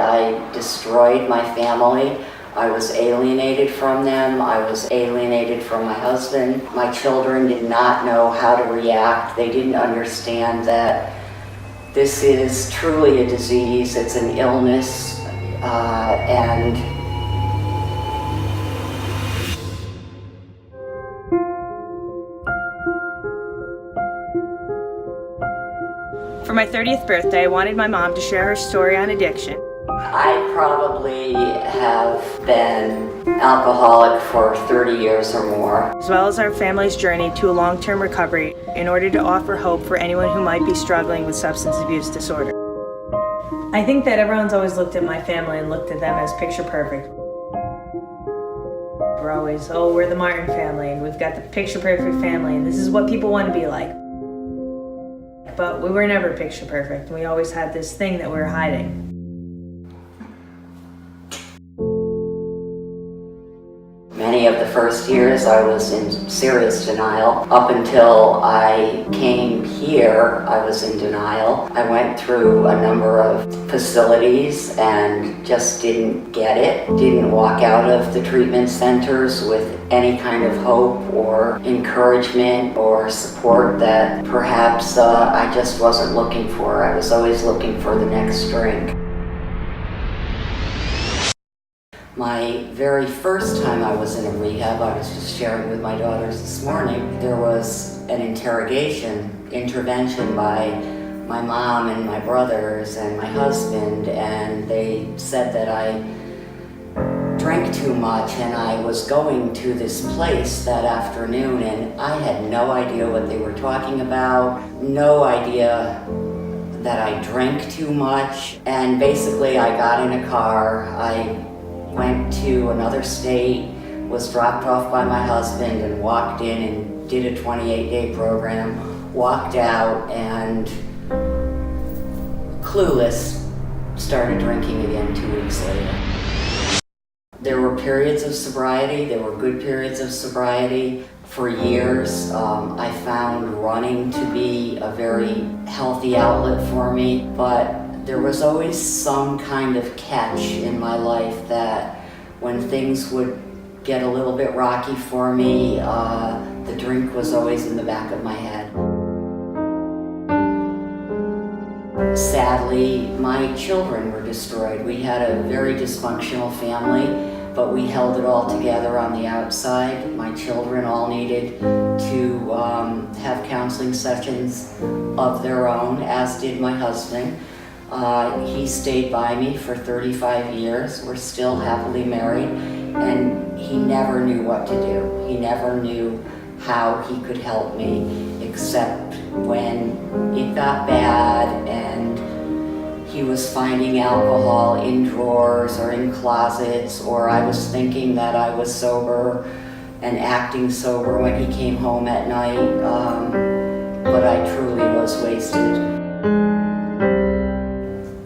I destroyed my family. I was alienated from them. I was alienated from my husband. My children did not know how to react. They didn't understand that this is truly a disease. It's an illness, and For my 30th birthday, I wanted my mom to share her story on addiction. I probably have been alcoholic for 30 years or more. As well as our family's journey to a long-term recovery in order to offer hope for anyone who might be struggling with substance abuse disorder. I think that everyone's always looked at my family and looked at them as picture perfect. We're always, we're the Martin family and we've got the picture perfect family and this is what people want to be like. But we were never picture perfect. We always had this thing that we were hiding. Many of the first years I was in serious denial. Up until I came here, I was in denial. I went through a number of facilities and just didn't get it. Didn't walk out of the treatment centers with any kind of hope or encouragement or support that perhaps I just wasn't looking for. I was always looking for the next drink. My very first time I was in a rehab, I was just sharing with my daughters this morning, there was an intervention by my mom and my brothers and my husband, and they said that I drank too much and I was going to this place that afternoon and I had no idea what they were talking about, no idea that I drank too much, and basically I got in a car, I went to another state, was dropped off by my husband and walked in and did a 28-day program, walked out and clueless, started drinking again 2 weeks later. There were periods of sobriety, there were good periods of sobriety. For years, I found running to be a very healthy outlet for me, but there was always some kind of catch in my life that when things would get a little bit rocky for me, the drink was always in the back of my head. Sadly, my children were destroyed. We had a very dysfunctional family, but we held it all together on the outside. My children all needed to have counseling sessions of their own, as did my husband. He stayed by me for 35 years. We're still happily married, and he never knew what to do. He never knew how he could help me, except when it got bad and he was finding alcohol in drawers or in closets, or I was thinking that I was sober and acting sober when he came home at night, but I truly was wasted.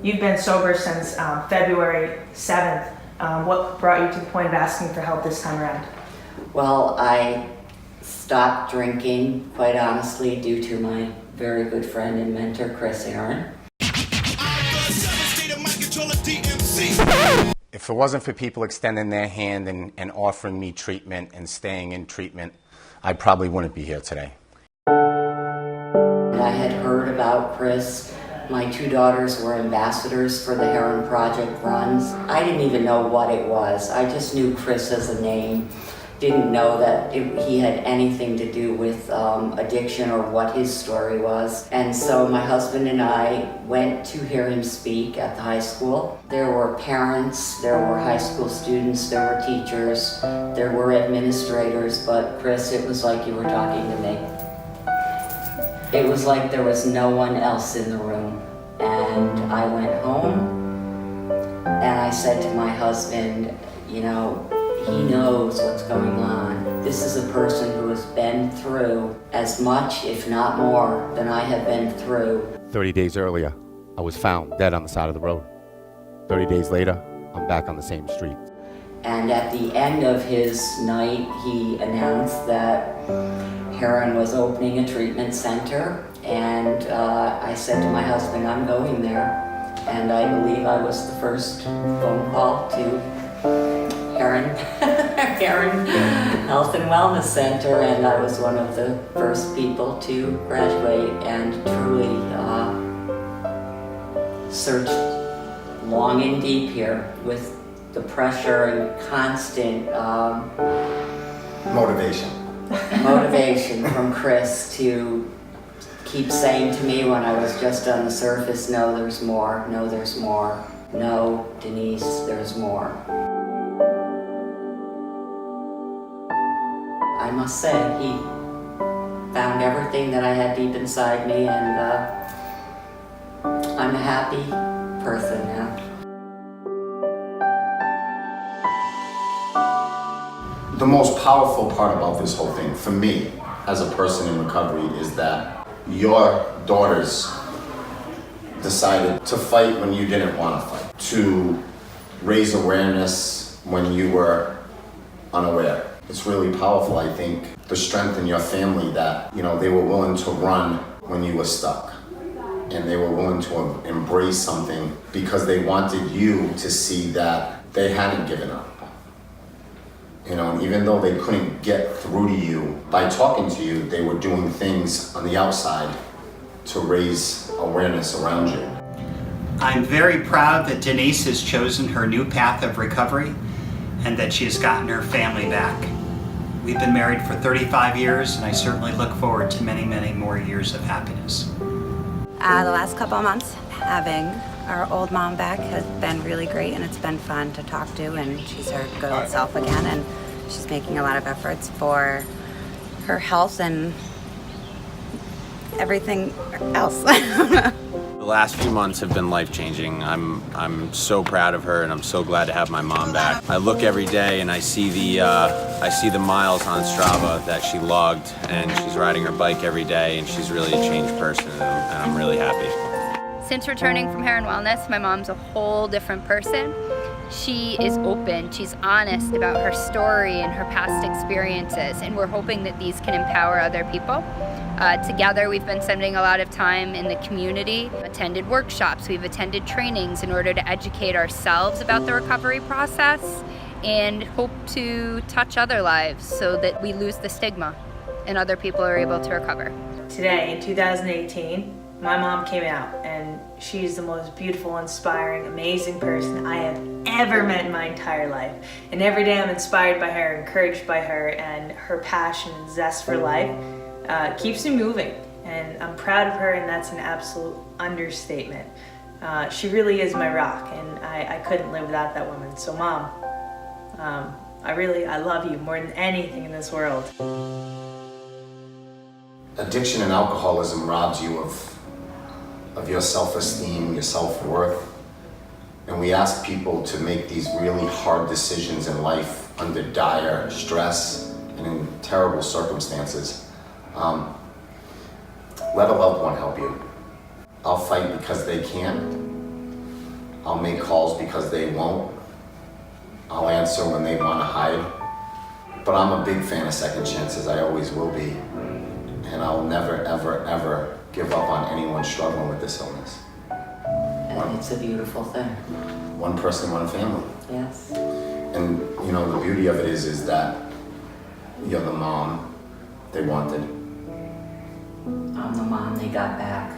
You've been sober since February 7th. What brought you to the point of asking for help this time around? Well, I stopped drinking, quite honestly, due to my very good friend and mentor, Herren. If it wasn't for people extending their hand and offering me treatment and staying in treatment, I probably wouldn't be here today. I had heard about Chris. My 2 daughters were ambassadors for the Herren Project runs. I didn't even know what it was. I just knew Chris as a name. Didn't know that he had anything to do with addiction or what his story was. And so my husband and I went to hear him speak at the high school. There were parents, there were high school students, there were teachers, there were administrators, but Chris, it was like you were talking to me. It was like there was no one else in the room. And I went home and I said to my husband, you know, he knows what's going on. This is a person who has been through as much, if not more, than I have been through. 30 days earlier, I was found dead on the side of the road. 30 days later, I'm back on the same street. And at the end of his night, he announced that Herren was opening a treatment center, and I said to my husband, I'm going there. and I believe I was the first phone call to Herren Health and Wellness Center, and I was one of the first people to graduate and truly searched long and deep here with the pressure and constant motivation from Chris to keep saying to me when I was just on the surface, no, there's more, no, there's more, no, Denise, there's more. I must say, he found everything that I had deep inside me, and I'm a happy person now. The most powerful part about this whole thing, for me, as a person in recovery, is that your daughters decided to fight when you didn't want to fight, to raise awareness when you were unaware. It's really powerful, I think, the strength in your family that, you know, they were willing to run when you were stuck. And they were willing to embrace something because they wanted you to see that they hadn't given up. You know, and even though they couldn't get through to you by talking to you, they were doing things on the outside to raise awareness around you. I'm very proud that Denise has chosen her new path of recovery and that she has gotten her family back. We've been married for 35 years, and I certainly look forward to many, many more years of happiness. The last couple of months, having our old mom back has been really great, and it's been fun to talk to, and she's her good old self again, and she's making a lot of efforts for her health and everything else. The last few months have been life-changing. I'm so proud of her, and I'm so glad to have my mom back. I look every day and I see the miles on Strava that she logged, and she's riding her bike every day, and she's really a changed person, and I'm really happy. Since returning from Herren Wellness, my mom's a whole different person. She is open, she's honest about her story and her past experiences, and we're hoping that these can empower other people. Together, we've been spending a lot of time in the community, attended workshops, we've attended trainings in order to educate ourselves about the recovery process and hope to touch other lives so that we lose the stigma and other people are able to recover. Today, in 2018, my mom came out, and she's the most beautiful, inspiring, amazing person I have ever met in my entire life. And every day I'm inspired by her, encouraged by her, and her passion and zest for life keeps me moving. And I'm proud of her, and that's an absolute understatement. She really is my rock, and I couldn't live without that woman. So Mom, I love you more than anything in this world. Addiction and alcoholism robs you of your self-esteem, your self-worth. And we ask people to make these really hard decisions in life under dire stress and in terrible circumstances. Let a loved one help you. I'll fight because they can't. I'll make calls because they won't. I'll answer when they want to hide. But I'm a big fan of second chances, I always will be. And I'll never, ever, ever give up on anyone struggling with this illness. And it's a beautiful thing. One person, one family. Yes. And you know, the beauty of it is that you're the mom they wanted. I'm the mom they got back.